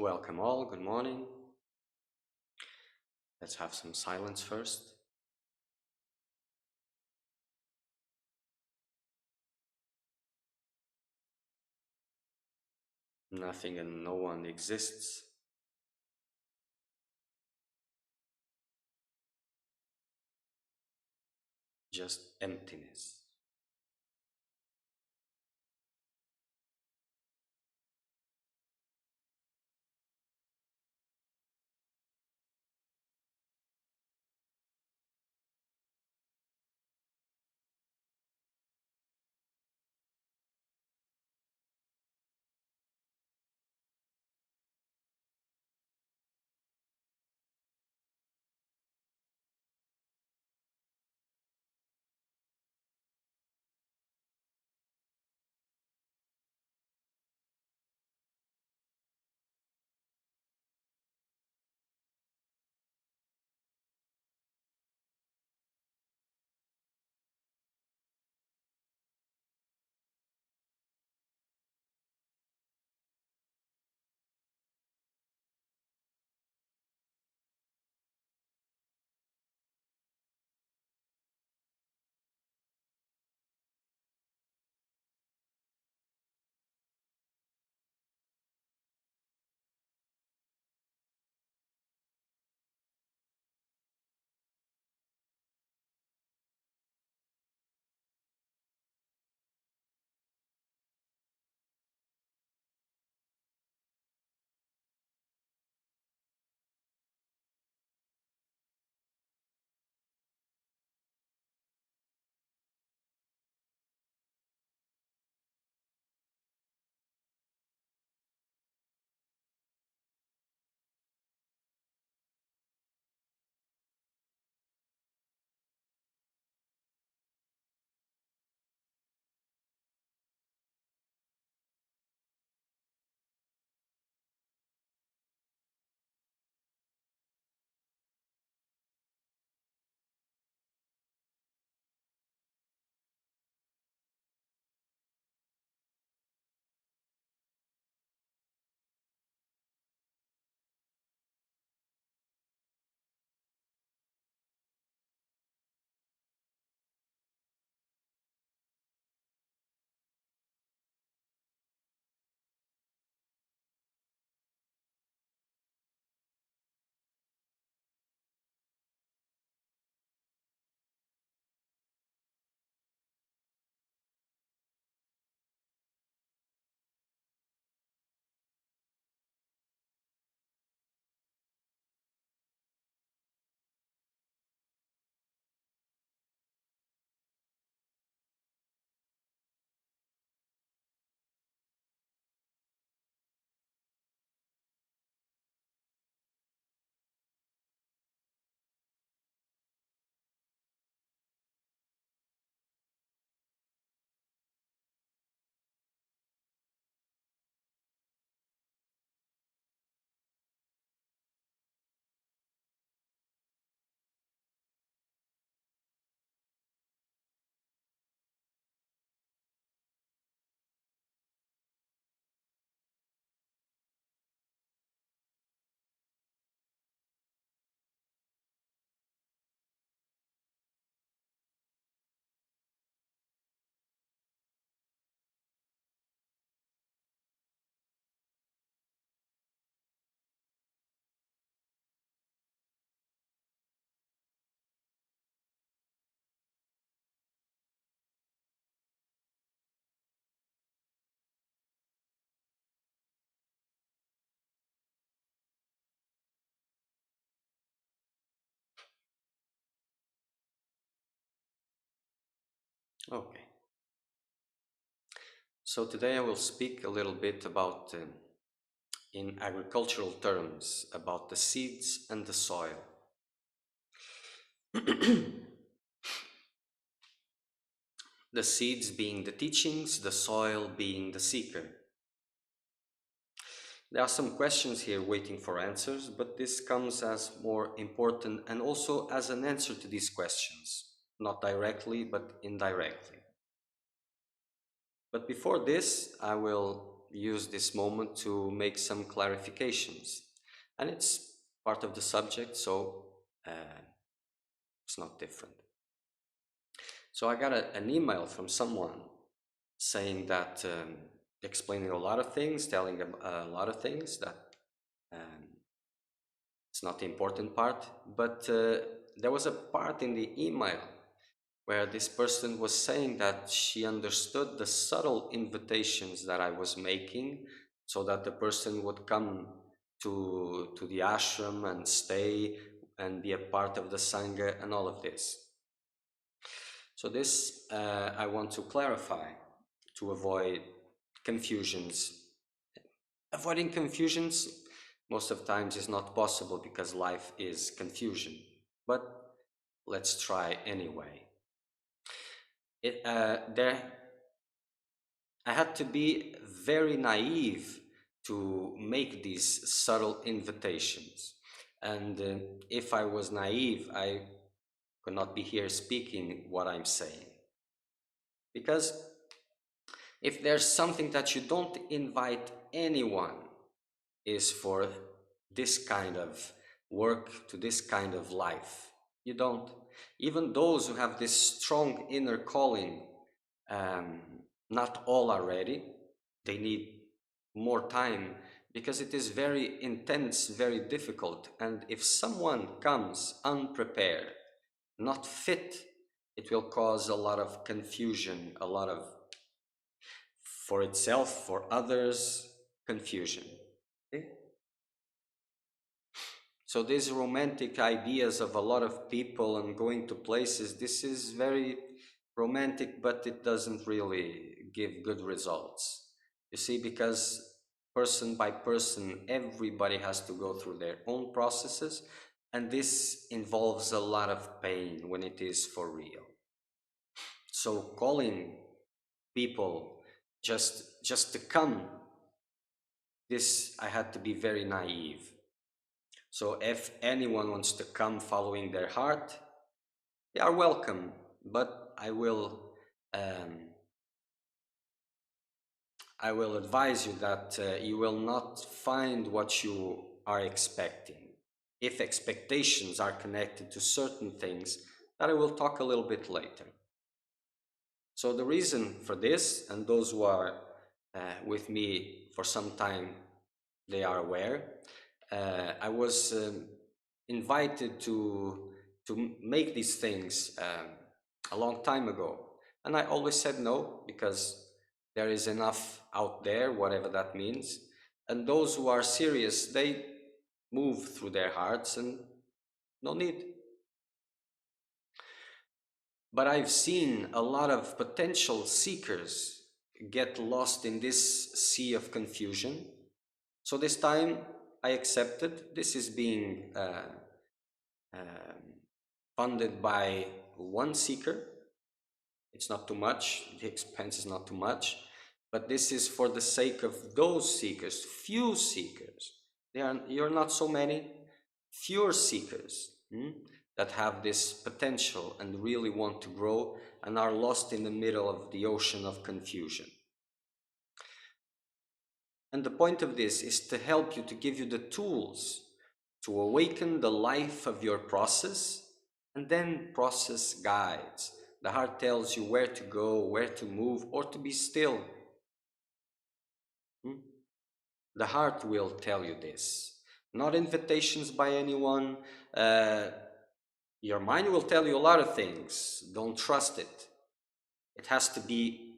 Welcome all, good morning. Let's have some silence first. Nothing and no one exists. Just emptiness. Okay. So today I will speak a little bit about, in agricultural terms, about the seeds and the soil. The seeds being the teachings, the soil being the seeker. There are some questions here waiting for answers, but this comes as more important and also as an answer to these questions, not directly, but indirectly. But before this, I will use this moment to make some clarifications. And it's part of the subject, so it's not different. So I got an email from someone saying that, explaining a lot of things, telling a lot of things that um, it's not the important part, but there was a part in the email where this person was saying that she understood the subtle invitations that I was making so that the person would come to the ashram and stay and be a part of the Sangha and all of this. So this I want to clarify to avoid confusions. Avoiding confusions most of the times is not possible because life is confusion, but let's try anyway. I had to be very naive to make these subtle invitations. And if I was naive, I could not be here speaking what I'm saying. Because if there's something that you don't invite anyone, is for this kind of work, to this kind of life. You don't. Even those who have this strong inner calling, um, not all are ready. They need more time because it is very intense, very difficult. And if someone comes unprepared, not fit, it will cause a lot of confusion, a lot of, for itself, for others, confusion. Okay? So these romantic ideas of a lot of people and going to places, this is very romantic, but it doesn't really give good results. You see, because person by person, everybody has to go through their own processes, and this involves a lot of pain when it is for real. So calling people just to come, this I had to be very naive. So if anyone wants to come following their heart, they are welcome, but I will advise you that you will not find what you are expecting. If expectations are connected to certain things, that I will talk a little bit later. So the reason for this, and those who are with me for some time, they are aware. I was invited to make these things a long time ago, and I always said no because there is enough out there, whatever that means. And those who are serious, they move through their hearts, and no need. But I've seen a lot of potential seekers get lost in this sea of confusion. So this time I accepted. This is being funded by one seeker. It's not too much. The expense is not too much. But this is for the sake of those seekers, few seekers. You're not so many, fewer seekers that have this potential and really want to grow and are lost in the middle of the ocean of confusion. And the point of this is to help you, to give you the tools to awaken the life of your process, and then process guides. The heart tells you where to go, where to move, or to be still. The heart will tell you this. Not invitations by anyone. Your mind will tell you a lot of things. Don't trust it. It has to be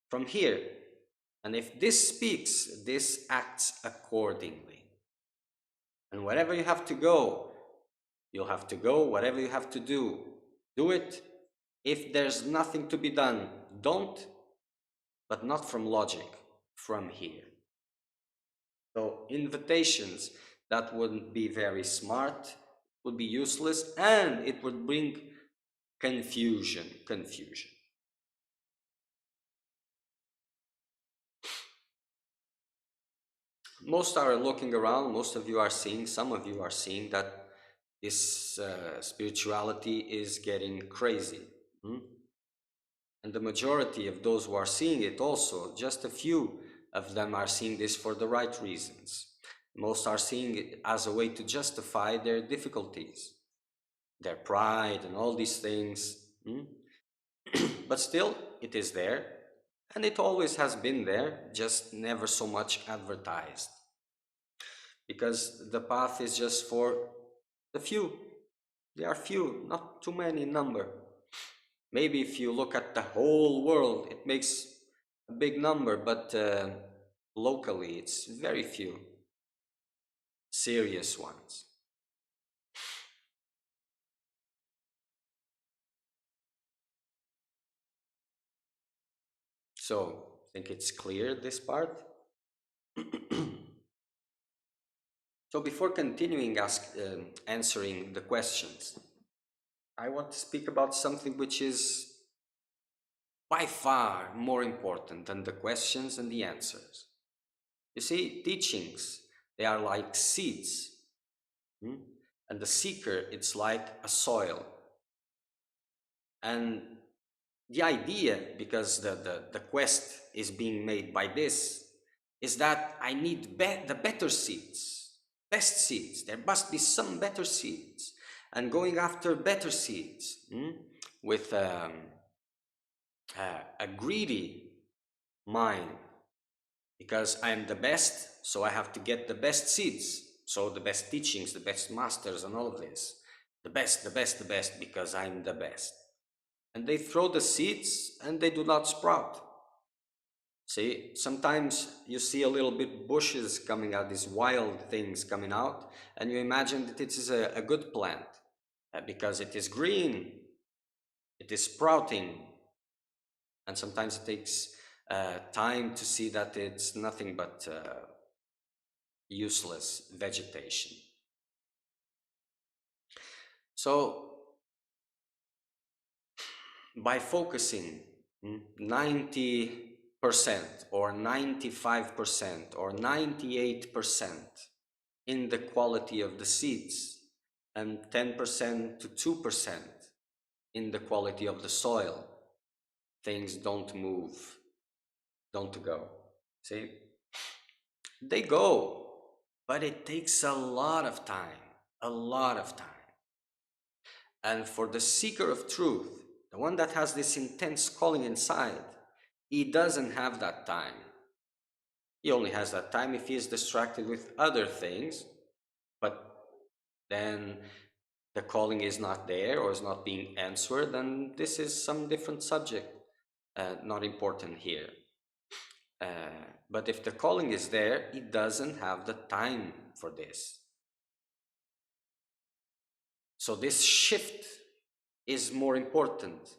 from here. And if this speaks, this acts accordingly. And wherever you have to go, you'll have to go. Whatever you have to do, do it. If there's nothing to be done, don't. But not from logic, from here. So invitations that wouldn't be very smart, would be useless, and it would bring confusion. Most are looking around, most of you are seeing, some of you are seeing that this spirituality is getting crazy. And the majority of those who are seeing it also, just a few of them are seeing this for the right reasons. Most are seeing it as a way to justify their difficulties, their pride, and all these things. But still, it is there, and it always has been there, just never so much advertised. Because the path is just for the few. They are few, not too many in number. Maybe if you look at the whole world, it makes a big number, but locally, it's very few serious ones. So, I think it's clear, this part. So before continuing answering the questions, I want to speak about something which is by far more important than the questions and the answers. You see, teachings, they are like seeds. And the seeker, it's like a soil. And the idea, because the quest is being made by this, is that I need the better seeds, best seeds. There must be some better seeds. And going after better seeds with a greedy mind, because I am the best, so I have to get the best seeds. So the best teachings, the best masters, and all of this. The best, the best, the best, because I'm the best. And they throw the seeds and they do not sprout. See, sometimes you see a little bit bushes coming out, these wild things coming out, and you imagine that it is a good plant because it is green, it is sprouting, and sometimes it takes time to see that it's nothing but useless vegetation. So, by focusing 90% or 95% or 98% in the quality of the seeds and 10% to 2% in the quality of the soil, things don't move, don't go. See? They go, but it takes a lot of time, a lot of time. And for the seeker of truth, the one that has this intense calling inside, he doesn't have that time. He only has that time if he is distracted with other things, but then the calling is not there or is not being answered, then this is some different subject, not important here. But if the calling is there, he doesn't have the time for this. So this shift is more important,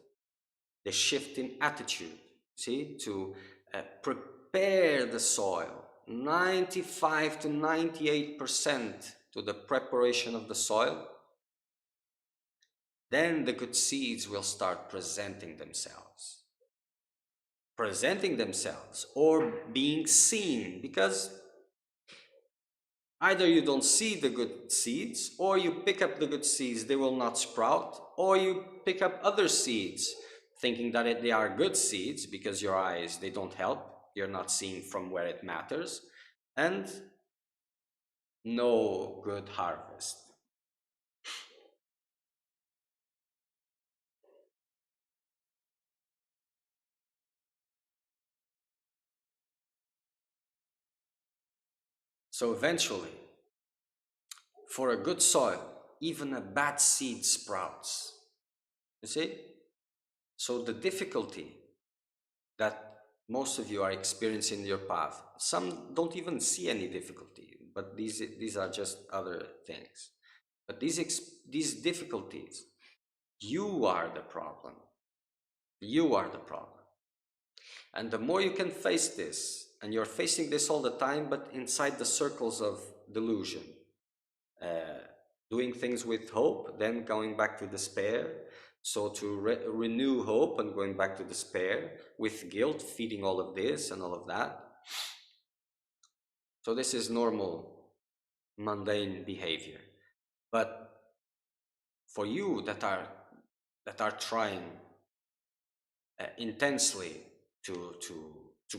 the shift in attitude, see, to prepare the soil, 95 to 98% to the preparation of the soil. Then the good seeds will start presenting themselves. Presenting themselves or being seen, because either you don't see the good seeds, or you pick up the good seeds, they will not sprout, or you pick up other seeds thinking that they are good seeds because your eyes, they don't help. You're not seeing from where it matters, and no good harvest. So eventually, for a good soil, even a bad seed sprouts. You see? So the difficulty that most of you are experiencing in your path, some don't even see any difficulty, but these are just other things. But these difficulties, you are the problem. You are the problem. And the more you can face this, and you're facing this all the time, but inside the circles of delusion, doing things with hope, then going back to despair. So to renew hope and going back to despair, with guilt, feeding all of this and all of that. So this is normal, mundane behavior. But for you that are trying intensely to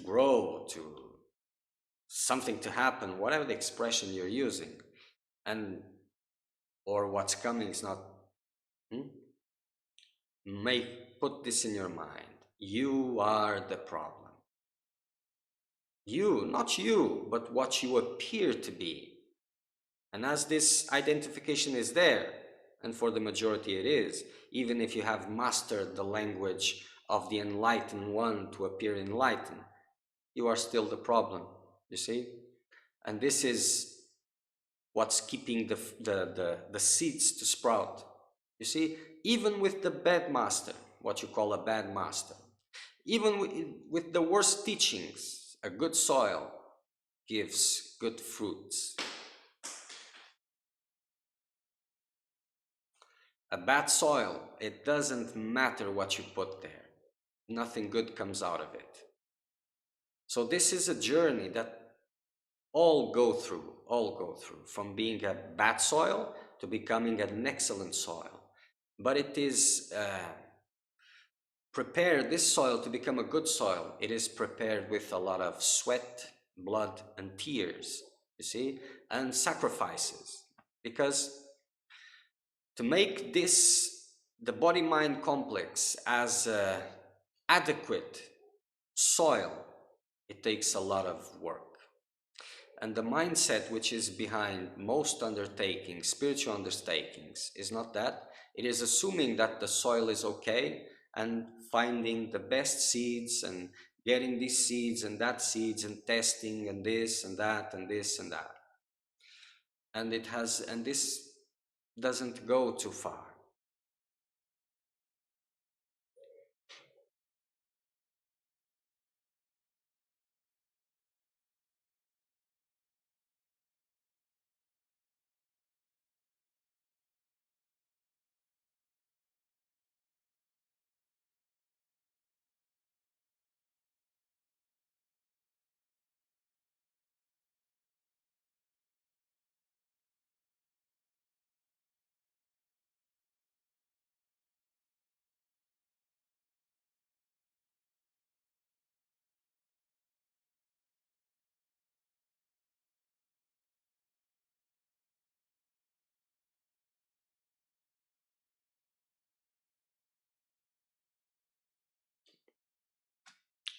grow, something to happen, whatever the expression you're using, and or what's coming is not, hmm? Put this in your mind. You are the problem. You, not you, but what you appear to be. And as this identification is there, and for the majority it is, even if you have mastered the language of the enlightened one to appear enlightened, you are still the problem, you see? And this is what's keeping the seeds to sprout. You see, even with the bad master, what you call a bad master, even with the worst teachings, a good soil gives good fruits. A bad soil, it doesn't matter what you put there. Nothing good comes out of it. So this is a journey that all go through, from being a bad soil to becoming an excellent soil. But it is prepared, this soil, to become a good soil. It is prepared with a lot of sweat, blood, and tears, you see, and sacrifices. Because to make this, the body-mind complex, as adequate soil, it takes a lot of work. And the mindset which is behind most undertakings, spiritual undertakings, is not that. It is assuming that the soil is okay and finding the best seeds and getting these seeds and that seeds and testing and this and that and this and that. And this doesn't go too far.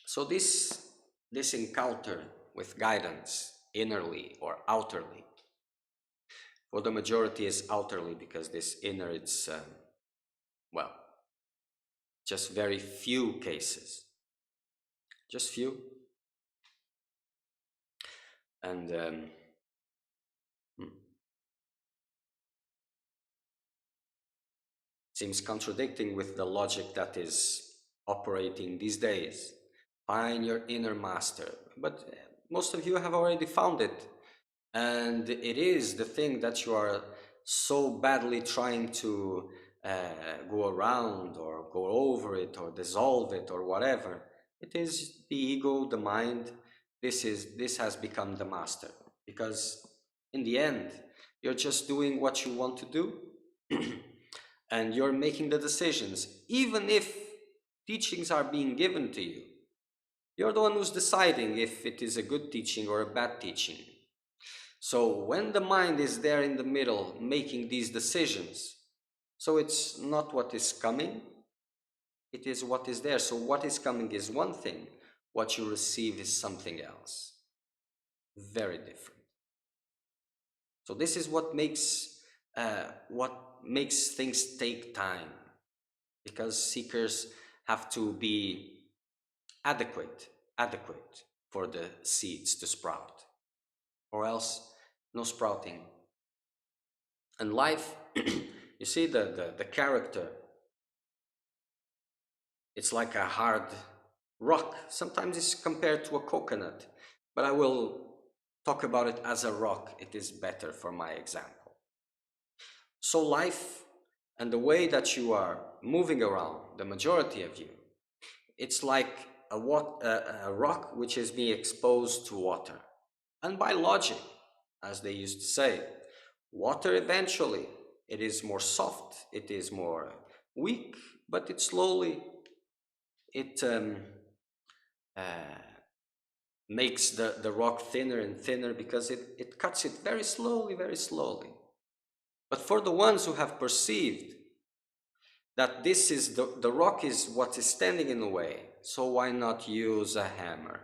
So this encounter with guidance, innerly or outerly, for the majority is outerly, because this inner, it's well, just very few cases, just few. And hmm, seems contradicting with the logic that is operating these days. Find your inner master. But most of you have already found it. And it is the thing that you are so badly trying to go around or go over it or dissolve it or whatever. It is the ego, the mind. This has become the master, because in the end, you're just doing what you want to do, and you're making the decisions. Even if teachings are being given to you, you're the one who's deciding if it is a good teaching or a bad teaching. So when the mind is there in the middle making these decisions, so it's not what is coming, it is what is there. So what is coming is one thing, what you receive is something else. Very different. So this is what makes things take time, because seekers have to be adequate for the seeds to sprout, or else no sprouting. And life, you see, the character, it's like a hard rock. Sometimes it's compared to a coconut, but I will talk about it as a rock. It is better for my example. So life, and the way that you are moving around, the majority of you, it's like a rock which is being exposed to water. And by logic, as they used to say, water eventually, it is more soft, it is more weak, but it slowly, it makes the rock thinner and thinner because it cuts it very slowly, very slowly. But for the ones who have perceived that this is the rock is what is standing in the way, so why not use a hammer?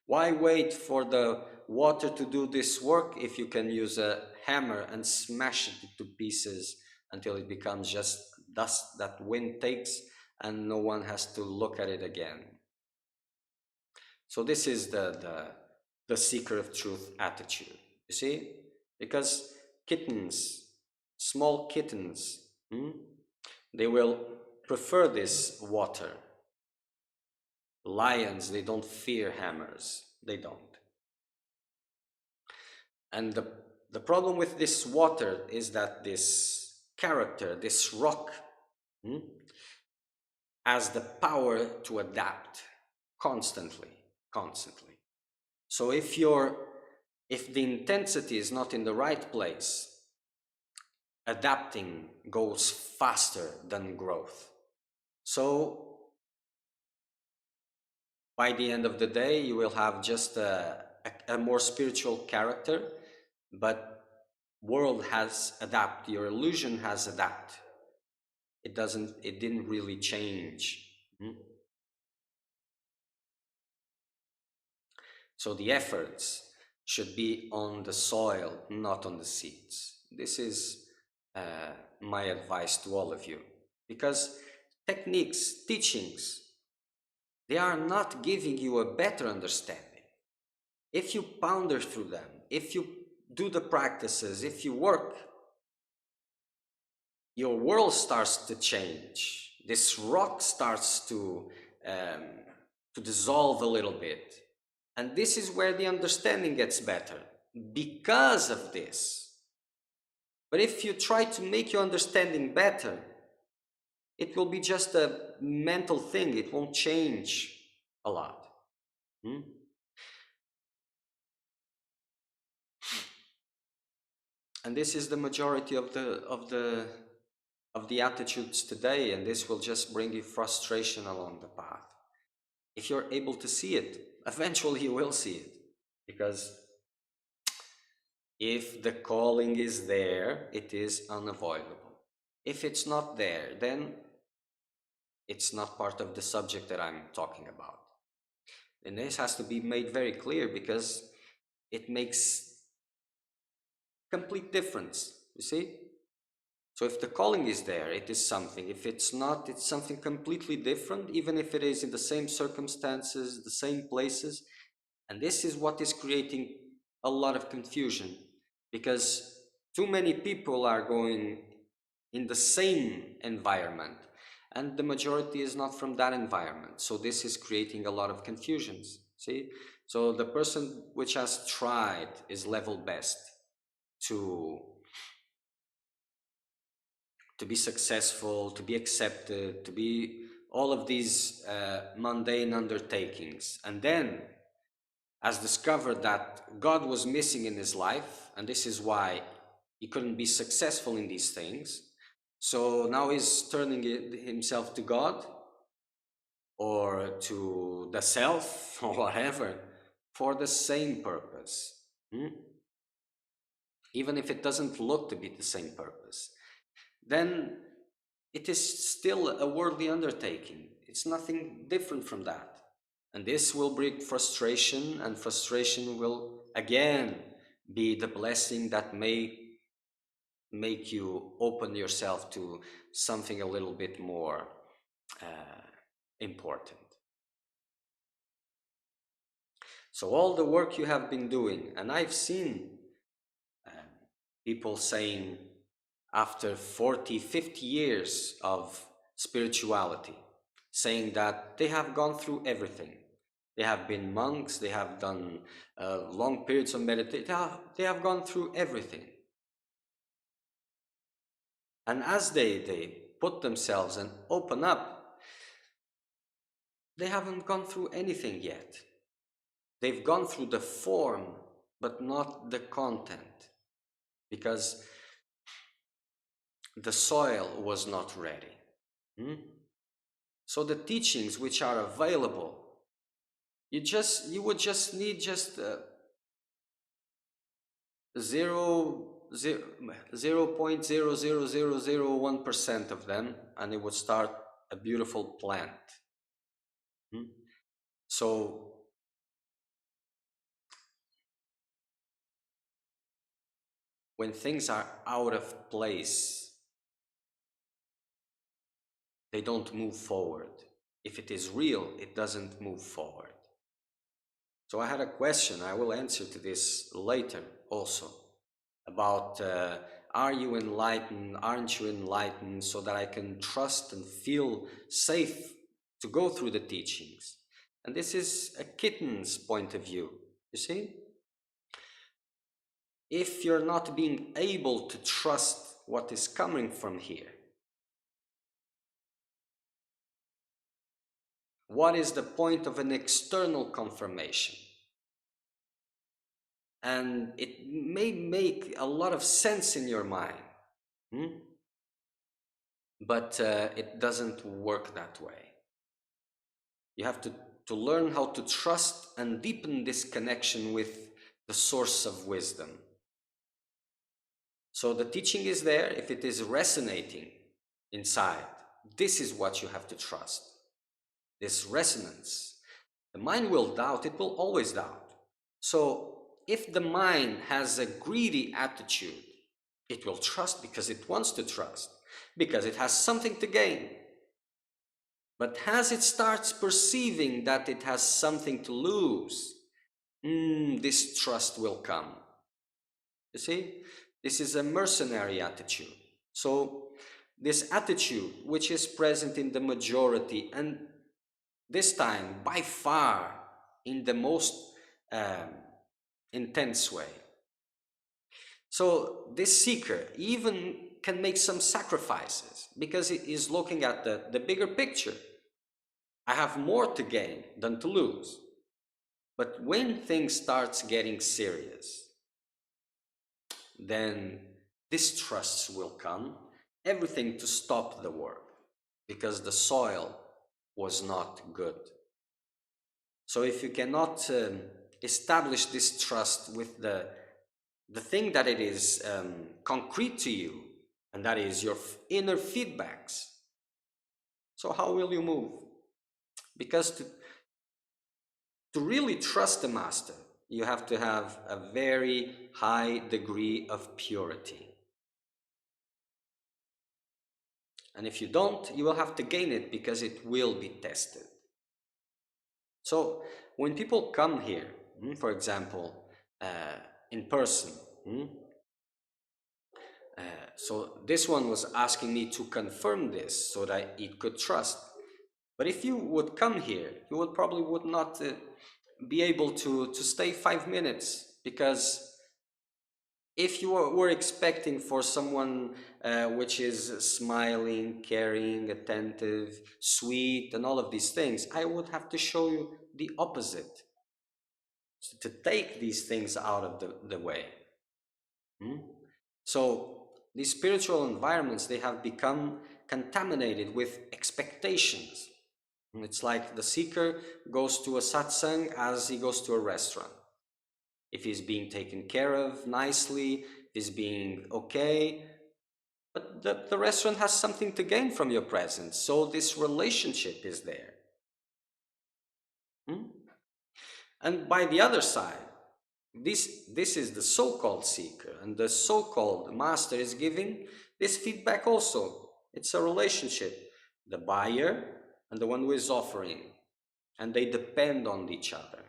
Why wait for the water to do this work if you can use a hammer and smash it into pieces until it becomes just dust that wind takes and no one has to look at it again? So this is the seeker of truth attitude, you see? Because kittens, small kittens, they will prefer this water. Lions, they don't fear hammers. They don't. And the problem with this water is that this character, this rock, has the power to adapt constantly, constantly. So if the intensity is not in the right place, adapting goes faster than growth. So by the end of the day, you will have just a more spiritual character, but world has adapted, your illusion has adapted. It didn't really change. So the efforts should be on the soil, not on the seeds. This is my advice to all of you, because techniques, teachings, they are not giving you a better understanding. If you ponder through them, if you do the practices, if you work, your world starts to change. This rock starts to dissolve a little bit. And this is where the understanding gets better, because of this. But if you try to make your understanding better, it will be just a mental thing. It won't change a lot. And this is the majority of the attitudes today, and this will just bring you frustration along the path. If you're able to see it, eventually you will see it, because if the calling is there, it is unavoidable. If it's not there, then it's not part of the subject that I'm talking about. And this has to be made very clear, because it makes complete difference, you see? So if the calling is there, it is something. If it's not, it's something completely different, even if it is in the same circumstances, the same places. And this is what is creating a lot of confusion, because too many people are going in the same environment, and the majority is not from that environment. So this is creating a lot of confusions, see? So the person which has tried his level best to be successful, to be accepted, to be all of these mundane undertakings, and then has discovered that God was missing in his life, and this is why he couldn't be successful in these things. So now he's turning himself to God or to the self or whatever for the same purpose. Even if it doesn't look to be the same purpose, then it is still a worldly undertaking. It's nothing different from that. And this will bring frustration, and frustration will again be the blessing that may make you open yourself to something a little bit more important. So all the work you have been doing, and I've seen people saying after 40, 50 years of spirituality, saying that they have gone through everything. They have been monks, they have done long periods of meditation, they have gone through everything. And as they put themselves and open up, they haven't gone through anything yet. They've gone through the form, but not the content, because the soil was not ready. So the teachings which are available You would just need just 0.00001% of them, and it would start a beautiful plant. So when things are out of place, they don't move forward. If it is real, it doesn't move forward. So I had a question, I will answer to this later also, about are you enlightened, aren't you enlightened, so that I can trust and feel safe to go through the teachings. And this is a kitten's point of view, you see? If you're not being able to trust what is coming from here, what is the point of an external confirmation? And it may make a lot of sense in your mind, but it doesn't work that way. You have to learn how to trust and deepen this connection with the source of wisdom. So the teaching is there. If it is resonating inside, this is what you have to trust. This resonance. The mind will doubt, it will always doubt. So if the mind has a greedy attitude, it will trust because it wants to trust, because it has something to gain. But as it starts perceiving that it has something to lose, distrust will come. You see, this is a mercenary attitude. So this attitude, which is present in the majority, and this time by far in the most intense way. So this seeker even can make some sacrifices because he is looking at the bigger picture. I have more to gain than to lose. But when things starts getting serious, then distrusts will come, everything to stop the work, because the soil was not good. So if you cannot establish this trust with the thing that it is concrete to you, and that is your inner feedbacks, so how will you move? Because to really trust the master, you have to have a very high degree of purity. And if you don't, you will have to gain it because it will be tested. So when people come here, for example, in person, so this one was asking me to confirm this so that it could trust. But if you would come here, you would probably would not be able to stay 5 minutes, because if you were expecting for someone which is smiling, caring, attentive, sweet, and all of these things, I would have to show you the opposite. So to take these things out of the way. So these spiritual environments, they have become contaminated with expectations. It's like the seeker goes to a satsang as he goes to a restaurant. If he's being taken care of nicely, if he's being okay, but the restaurant has something to gain from your presence, so this relationship is there. And by the other side, this is the so-called seeker, and the so-called master is giving this feedback also. It's a relationship, the buyer and the one who is offering, and they depend on each other.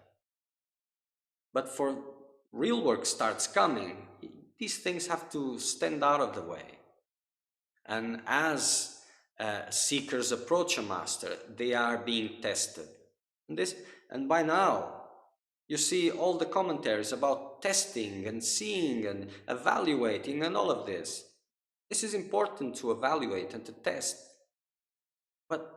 But for real work starts coming, these things have to stand out of the way. And as seekers approach a master, they are being tested. And by now, you see all the commentaries about testing and seeing and evaluating and all of this. This is important to evaluate and to test. But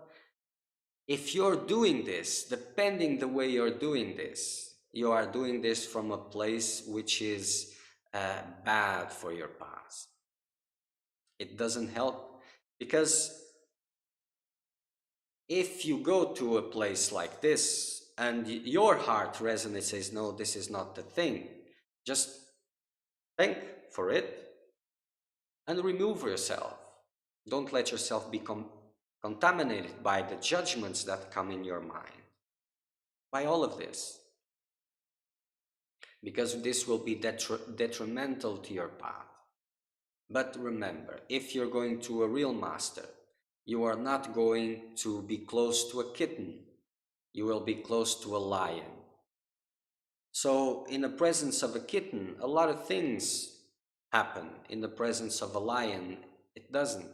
if you're doing this, depending the way you're doing this, you are doing this from a place which is bad for your path. It doesn't help, because if you go to a place like this and your heart resonates, says, no, this is not the thing, just thank for it and remove yourself. Don't let yourself become contaminated by the judgments that come in your mind, by all of this, because this will be detrimental to your path. But remember, if you're going to a real master, you are not going to be close to a kitten. You will be close to a lion. So in the presence of a kitten, a lot of things happen. In the presence of a lion, it doesn't.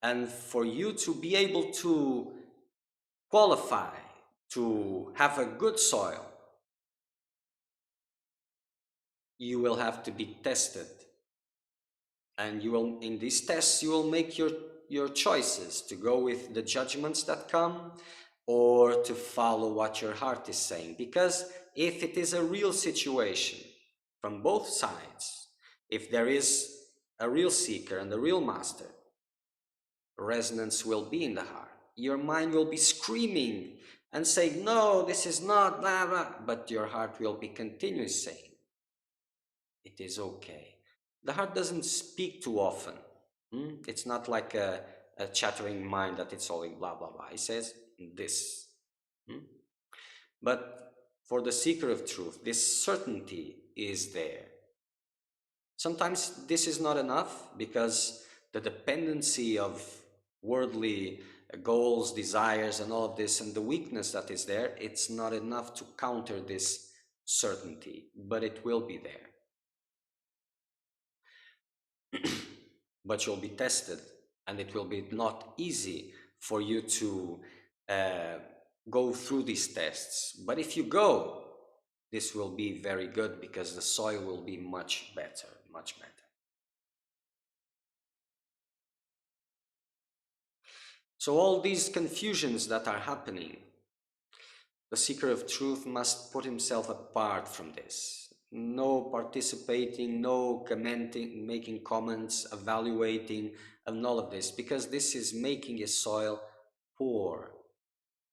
And for you to be able to qualify, to have a good soil, you will have to be tested. And you will, in these tests, you will make your choices to go with the judgments that come or to follow what your heart is saying. Because if it is a real situation from both sides, if there is a real seeker and a real master, resonance will be in the heart. Your mind will be screaming and saying, no, this is not, blah, blah, but your heart will be continuously saying, it is okay. The heart doesn't speak too often. It's not like a chattering mind that it's all in blah, blah, blah. It says this. But for the seeker of truth, this certainty is there. Sometimes this is not enough because the dependency of worldly goals, desires, and all of this, and the weakness that is there, it's not enough to counter this certainty, but it will be there. But you'll be tested, and it will be not easy for you to go through these tests. But if you go, this will be very good because the soil will be much better, much better. So all these confusions that are happening, the seeker of truth must put himself apart from this. No participating, no commenting, making comments, evaluating, and all of this, because this is making his soil poor.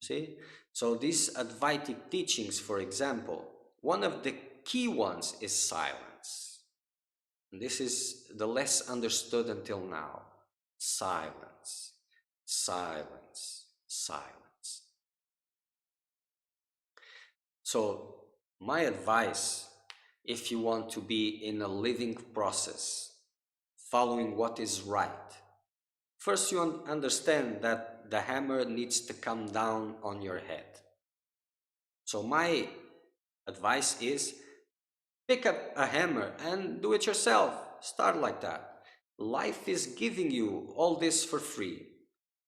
See? So these Advaitic teachings, for example, one of the key ones is silence. And this is the less understood until now. Silence, silence, silence. So my advice, if you want to be in a living process, following what is right, first you understand that the hammer needs to come down on your head. So my advice is pick up a hammer and do it yourself. Start like that. Life is giving you all this for free.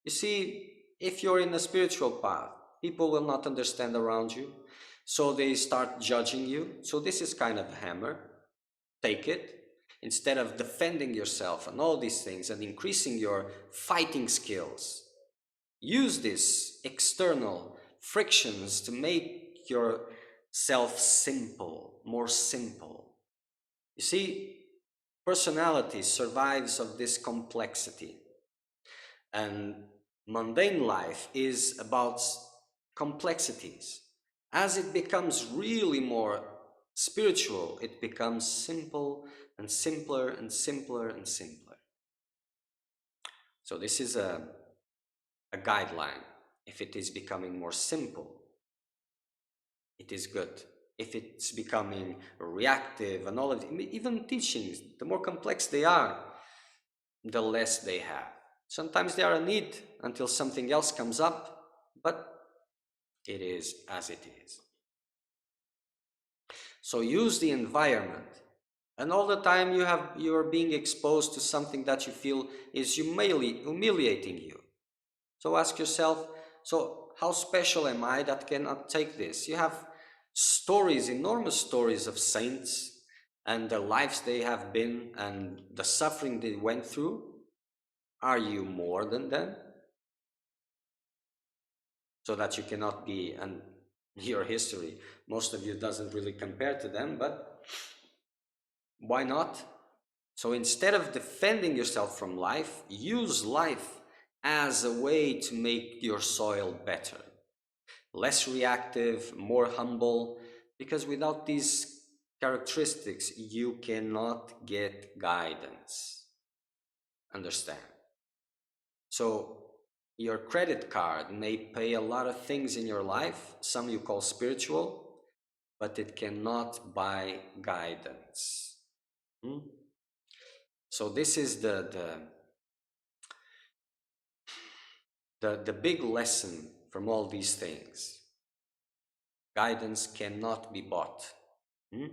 You see, if you're in a spiritual path, people will not understand around you. So they start judging you. So this is kind of a hammer. Take it. Instead of defending yourself and all these things and increasing your fighting skills, use these external frictions to make yourself simple, more simple. You see, personality survives of this complexity. And mundane life is about complexities. As it becomes really more spiritual, it becomes simple and simpler and simpler and simpler. So this is a guideline. If it is becoming more simple, it is good. If it's becoming reactive and all of it, even teachings, the more complex they are, the less they have. Sometimes they are a need until something else comes up, but it is as it is. So use the environment, and all the time you are being exposed to something that you feel is humiliating you. So ask yourself, so how special am I that cannot take this? You have stories, enormous stories of saints and the lives they have been and the suffering they went through. Are you more than them? So that you cannot be, and your history, most of you doesn't really compare to them, but why not? So instead of defending yourself from life, use life as a way to make your soil better. less reactive, more humble, because without these characteristics, you cannot get guidance. Understand? So your credit card may pay a lot of things in your life, some you call spiritual, but it cannot buy guidance. Hmm? So this is the big lesson from all these things. Guidance cannot be bought. Hmm?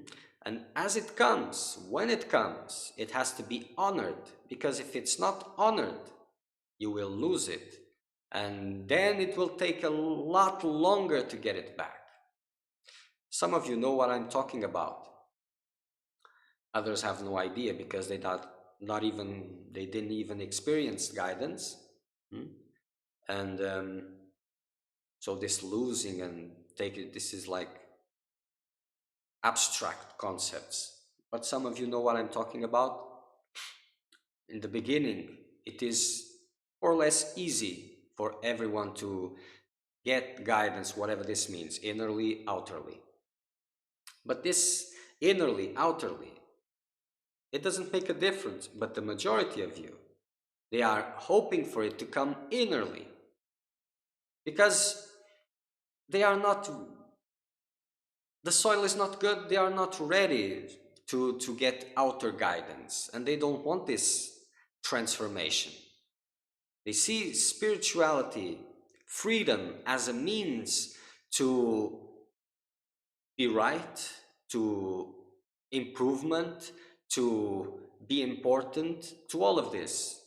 And as it comes, when it comes, it has to be honored, because if it's not honored, you will lose it. And then it will take a lot longer to get it back. Some of you know what I'm talking about. Others have no idea because they didn't even experience guidance. Hmm? And so this losing and this is like abstract concepts. But some of you know what I'm talking about. In the beginning, it is more or less easy for everyone to get guidance, whatever this means, innerly, outerly. But this innerly, outerly, it doesn't make a difference. But the majority of you, they are hoping for it to come innerly, because they are not, the soil is not good, they are not ready to get outer guidance, and they don't want this transformation. They see spirituality, freedom, as a means to be right, to improvement, to be important, to all of this.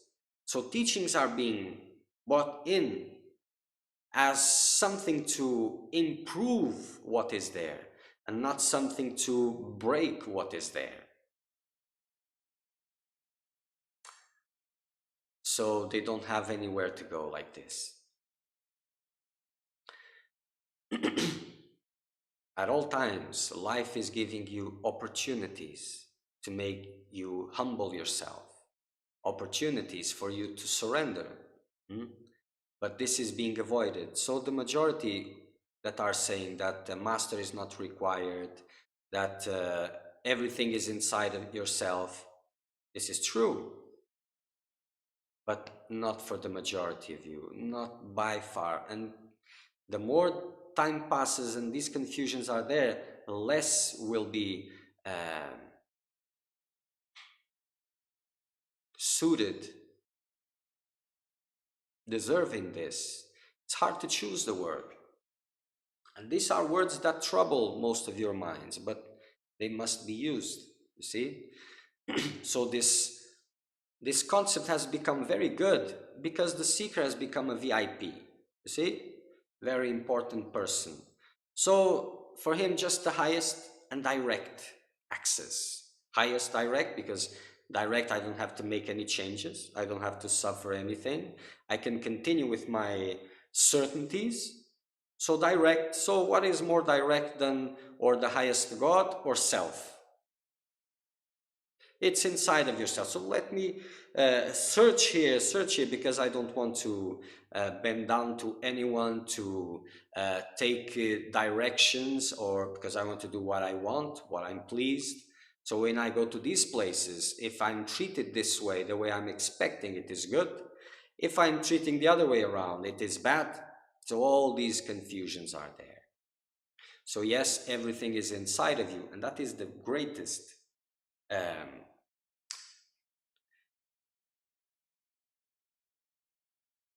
So teachings are being brought in as something to improve what is there, and not something to break what is there. So they don't have anywhere to go like this. At all times, life is giving you opportunities to make you humble yourself, opportunities for you to surrender. But this is being avoided. So the majority that are saying that the master is not required, that everything is inside of yourself, this is true, but not for the majority of you, not by far. And the more time passes and these confusions are there, less will be suited, deserving this. It's hard to choose the word. And these are words that trouble most of your minds, but they must be used, you see? So this concept has become very good because the seeker has become a VIP, you see? Very important person. So for him, just the highest and direct access. Highest direct, because direct, I don't have to make any changes. I don't have to suffer anything. I can continue with my certainties. So direct, so what is more direct than, or the highest God, or self? It's inside of yourself. So let me search here, because I don't want to bend down to anyone to take directions, or because I want to do what I want, what I'm pleased. So when I go to these places, if I'm treated this way, the way I'm expecting, it is good. If I'm treating the other way around, it is bad. So all these confusions are there. So yes, everything is inside of you, and that is the greatest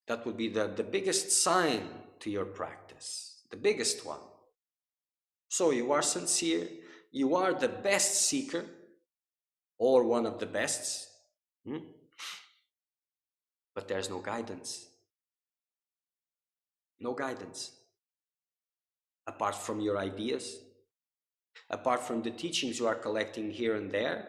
that would be the biggest sign to your practice, the biggest one. So you are sincere, you are the best seeker, or one of the bests, but there's no guidance. No guidance. Apart from your ideas, apart from the teachings you are collecting here and there,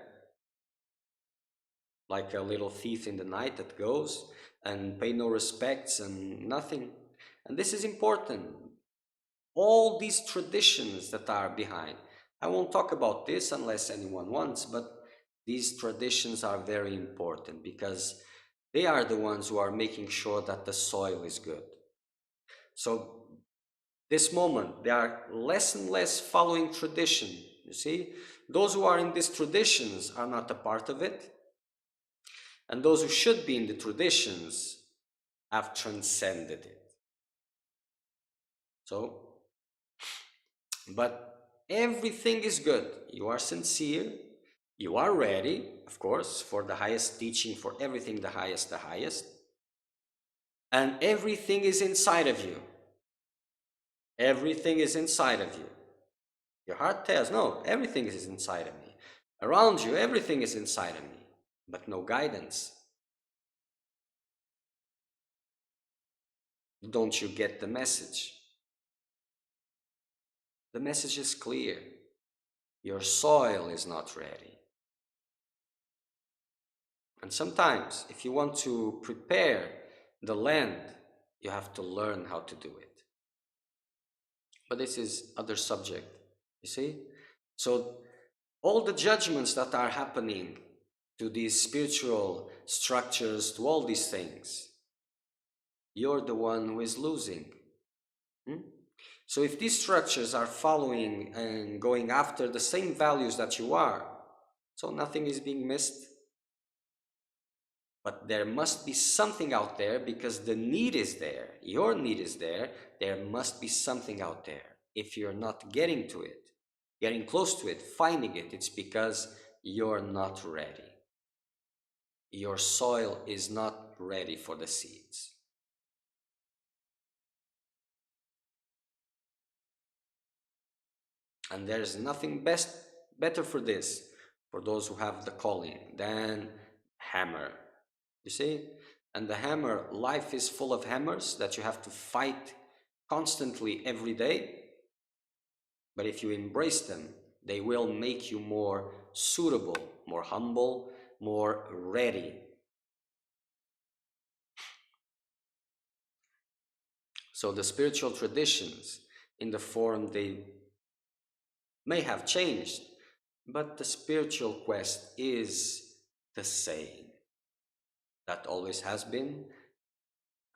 like a little thief in the night that goes and pay no respects and nothing. And this is important. All these traditions that are behind. I won't talk about this unless anyone wants, but these traditions are very important because they are the ones who are making sure that the soil is good. So this moment, they are less and less following tradition. You see, those who are in these traditions are not a part of it, and those who should be in the traditions have transcended it. So, but everything is good. You are sincere, you are ready, of course, for the highest teaching, for everything the highest, and everything is inside of you. Everything is inside of you. Your heart tells, no, everything is inside of me. Around you, everything is inside of me, but no guidance. Don't you get the message? The message is clear. Your soil is not ready. And sometimes, if you want to prepare the land, you have to learn how to do it. But this is other subject, you see? So all the judgments that are happening to these spiritual structures, to all these things, you're the one who is losing. So if these structures are following and going after the same values that you are, so nothing is being missed. But there must be something out there, because the need is there. Your need is there. There must be something out there. If you're not getting to it, getting close to it, finding it, it's because you're not ready. Your soil is not ready for the seeds. And there's nothing better for this, for those who have the calling, than hammer. You see? And the hammer, life is full of hammers that you have to fight constantly every day. But if you embrace them, they will make you more suitable, more humble, more ready. So the spiritual traditions, in the form they may have changed, but the spiritual quest is the same. That always has been,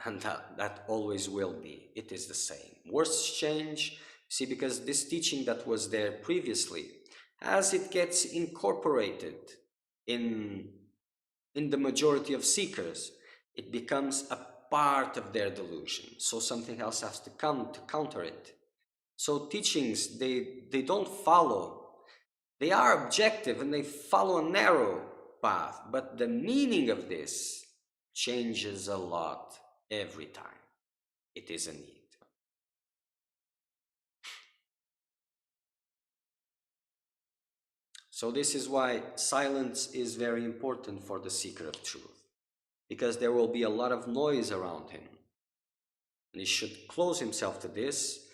and that always will be. It is the same. Words change, see, because this teaching that was there previously, as it gets incorporated in the majority of seekers, it becomes a part of their delusion. So something else has to come to counter it. So teachings, they don't follow. They are objective and they follow a narrow path, but the meaning of this changes a lot every time. It is a need. So this is why silence is very important for the seeker of truth, because there will be a lot of noise around him. And he should close himself to this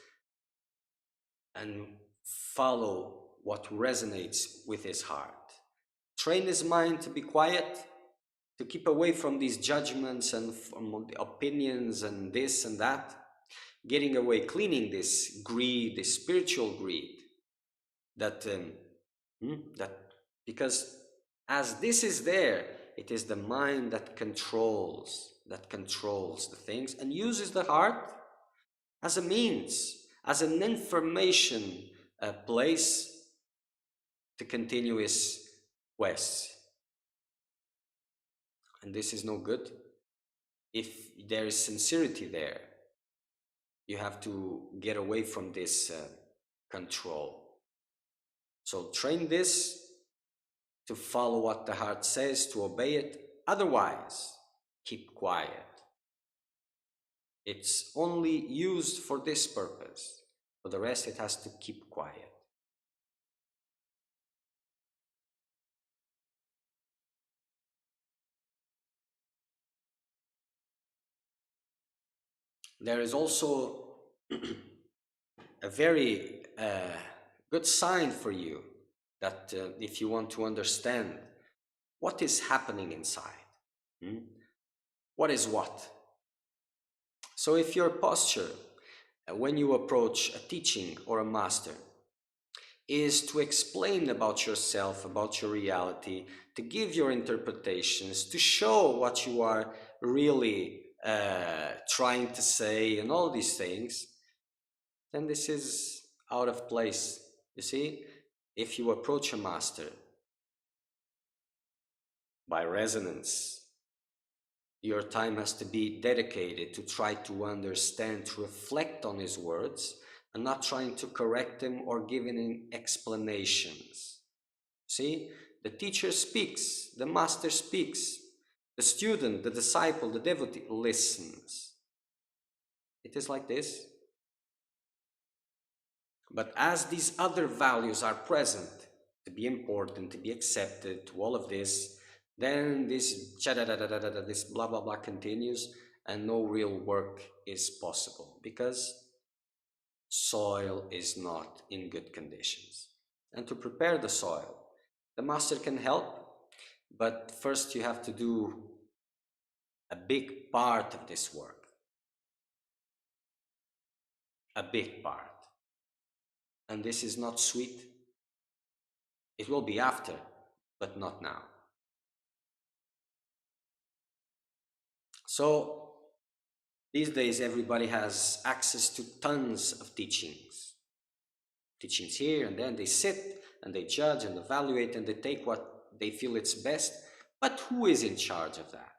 and follow what resonates with his heart. Train his mind to be quiet, to keep away from these judgments and from the opinions and this and that, getting away, cleaning this greed, this spiritual greed, that because as this is there, it is the mind that controls the things, and uses the heart as a means, as an information place to continue his quests. And this is no good. If there is sincerity there, you have to get away from this control. So train this to follow what the heart says, to obey it. Otherwise, keep quiet. It's only used for this purpose. For the rest, it has to keep quiet. There is also a very good sign for you that if you want to understand what is happening inside, what is what? So if your posture when you approach a teaching or a master is to explain about yourself, about your reality, to give your interpretations, to show what you are really trying to say and all these things, then this is out of place. You see, if you approach a master by resonance, your time has to be dedicated to try to understand, to reflect on his words, and not trying to correct him or giving him explanations. See, the teacher speaks, the master speaks, the student, the disciple, the devotee listens. It is like this. But as these other values are present, to be important, to be accepted, to all of this, then this this blah blah blah continues, and no real work is possible because soil is not in good conditions. And to prepare the soil, the master can help, but first you have to do a big part of this work. A big part. And this is not sweet. It will be after, but not now. So these days everybody has access to tons of teachings. Teachings here and then. They sit and they judge and evaluate and they take what they feel it's best. But who is in charge of that?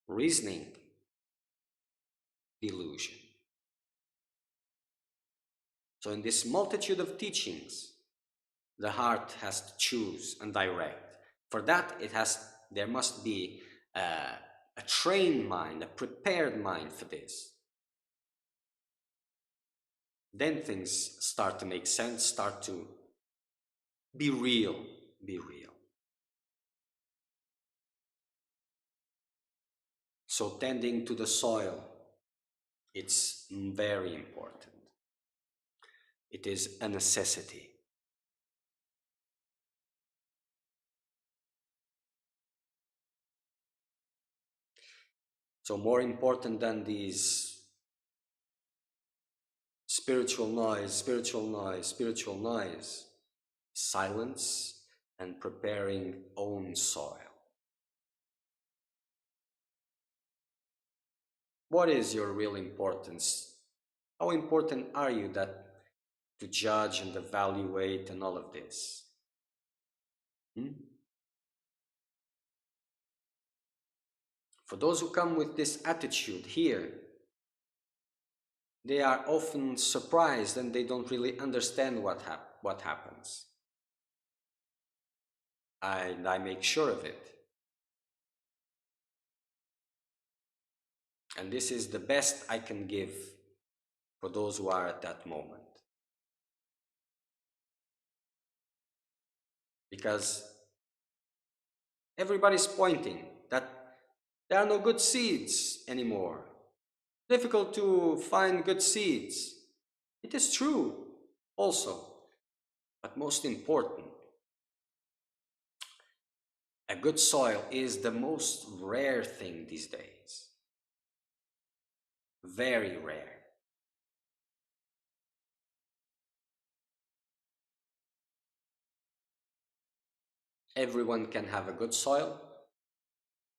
Reasoning, delusion. So in this multitude of teachings, the heart has to choose and direct. For that, there must be a trained mind, a prepared mind for this. Then things start to make sense, start to be real, be real. So tending to the soil, it's very important. It is a necessity. So more important than these spiritual noise, silence and preparing own soil. What is your real importance? How important are you to judge and evaluate and all of this? For those who come with this attitude here, they are often surprised and they don't really understand what happens. And I make sure of it. And this is the best I can give for those who are at that moment. Because everybody's pointing that there are no good seeds anymore. Difficult to find good seeds. It is true also. But most important, a good soil is the most rare thing these days. Very rare. Everyone can have a good soil.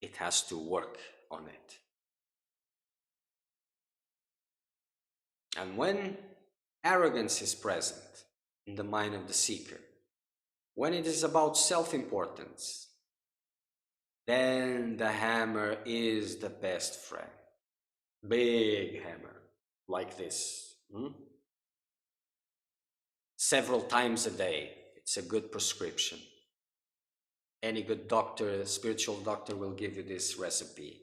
It has to work on it. And when arrogance is present in the mind of the seeker, when it is about self-importance, then the hammer is the best friend. Big hammer, like this. Several times a day. It's a good prescription. Any good doctor, spiritual doctor will give you this recipe.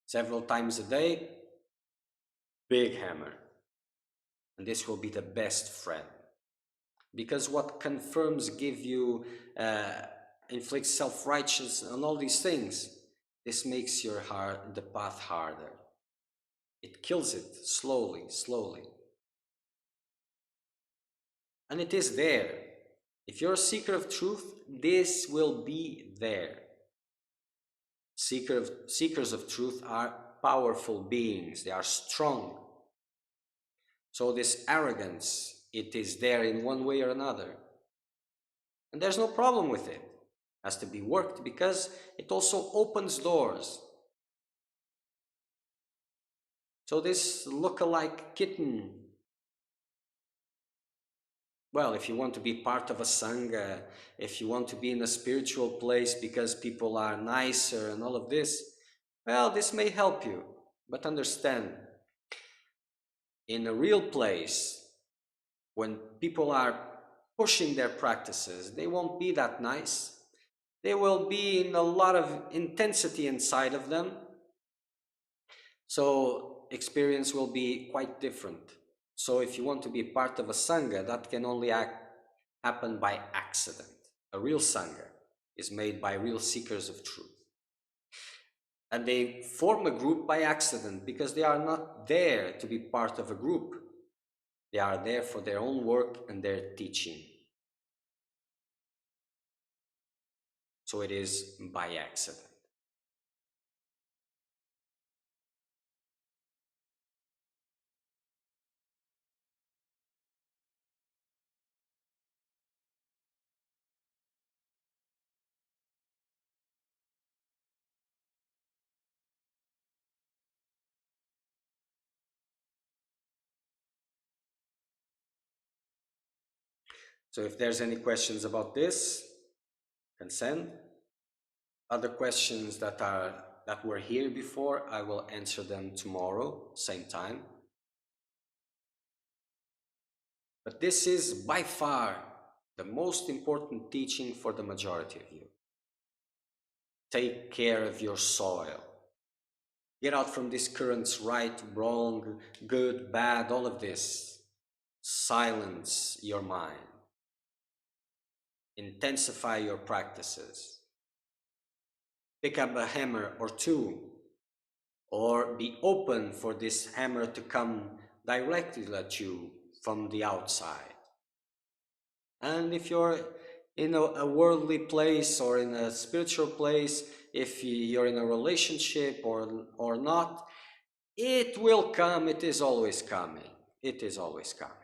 Several times a day, big hammer. And this will be the best friend. Because what confirms, give you, inflicts self-righteousness and all these things, this makes your heart, the path harder. It kills it slowly, slowly. And it is there. If you're a seeker of truth, this will be there. Seekers of truth are powerful beings. They are strong. So this arrogance, it is there in one way or another. And there's no problem with it. It has to be worked because it also opens doors. So this look-alike kitten, well, if you want to be part of a sangha, if you want to be in a spiritual place because people are nicer and all of this, well, this may help you. But understand, in a real place, when people are pushing their practices, they won't be that nice. They will be in a lot of intensity inside of them. So experience will be quite different. So if you want to be part of a sangha, that can only happen by accident. A real sangha is made by real seekers of truth. And they form a group by accident because they are not there to be part of a group. They are there for their own work and their teaching. So it is by accident. So if there's any questions about this, can send. Other questions that were here before, I will answer them tomorrow, same time. But this is by far the most important teaching for the majority of you. Take care of your soil. Get out from these currents, right, wrong, good, bad, all of this. Silence your mind. Intensify your practices. Pick up a hammer or two, or be open for this hammer to come directly at you from the outside. And if you're in a worldly place or in a spiritual place, if you're in a relationship or not, it will come. It is always coming. It is always coming.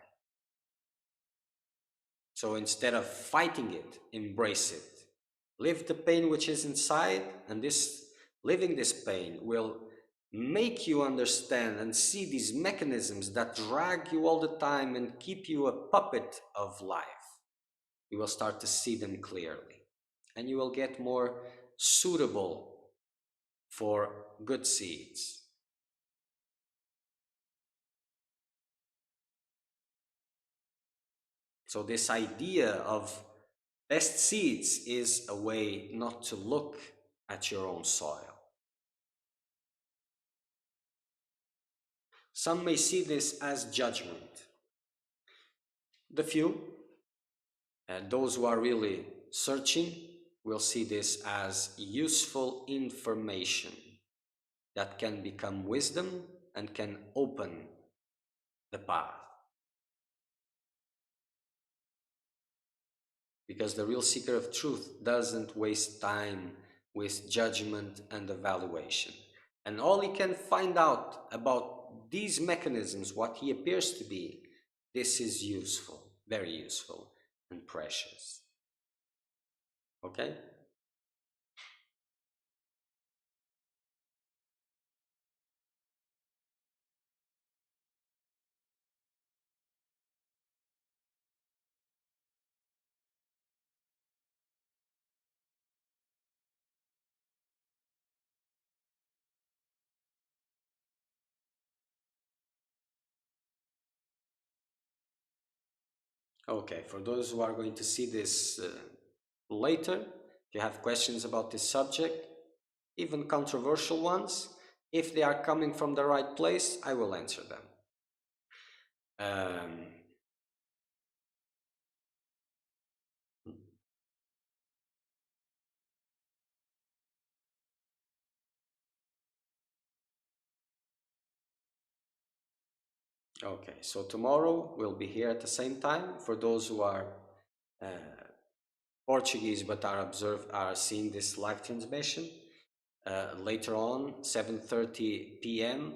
So instead of fighting it, embrace it. Live the pain which is inside, and living this pain will make you understand and see these mechanisms that drag you all the time and keep you a puppet of life. You will start to see them clearly, and you will get more suitable for good seeds. So this idea of best seeds is a way not to look at your own soil. Some may see this as judgment. The few, and those who are really searching, will see this as useful information that can become wisdom and can open the path. Because the real seeker of truth doesn't waste time with judgment and evaluation. And all he can find out about these mechanisms, what he appears to be, this is useful, very useful and precious. Okay? Okay, for those who are going to see this later, if you have questions about this subject, even controversial ones, if they are coming from the right place, I will answer them. Okay, so tomorrow we'll be here at the same time. For those who are uh, Portuguese but are seeing this live transmission, later on, 7:30 p.m.,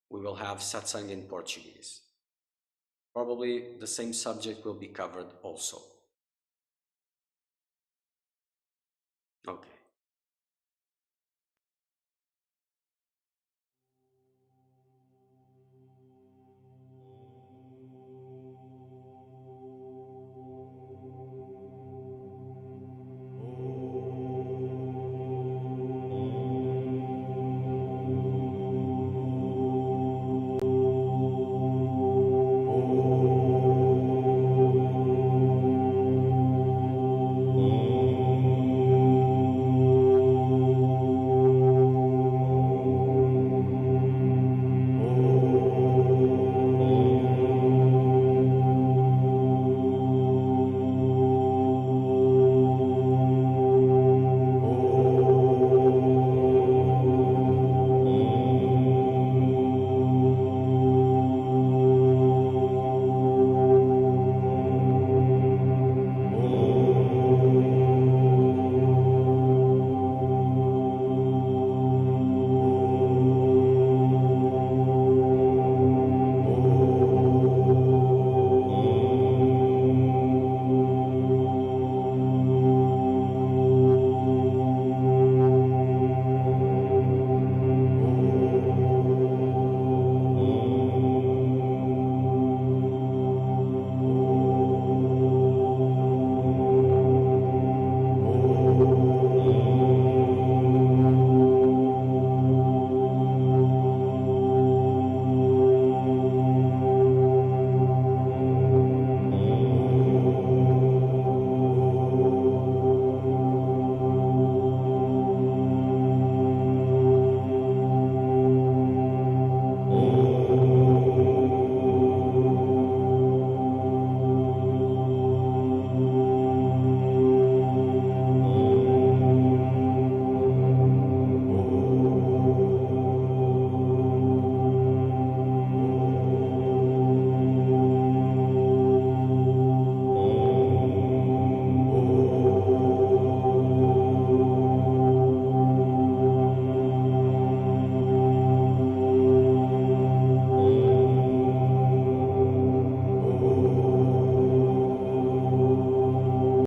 we will have satsang in Portuguese. Probably the same subject will be covered also. Okay.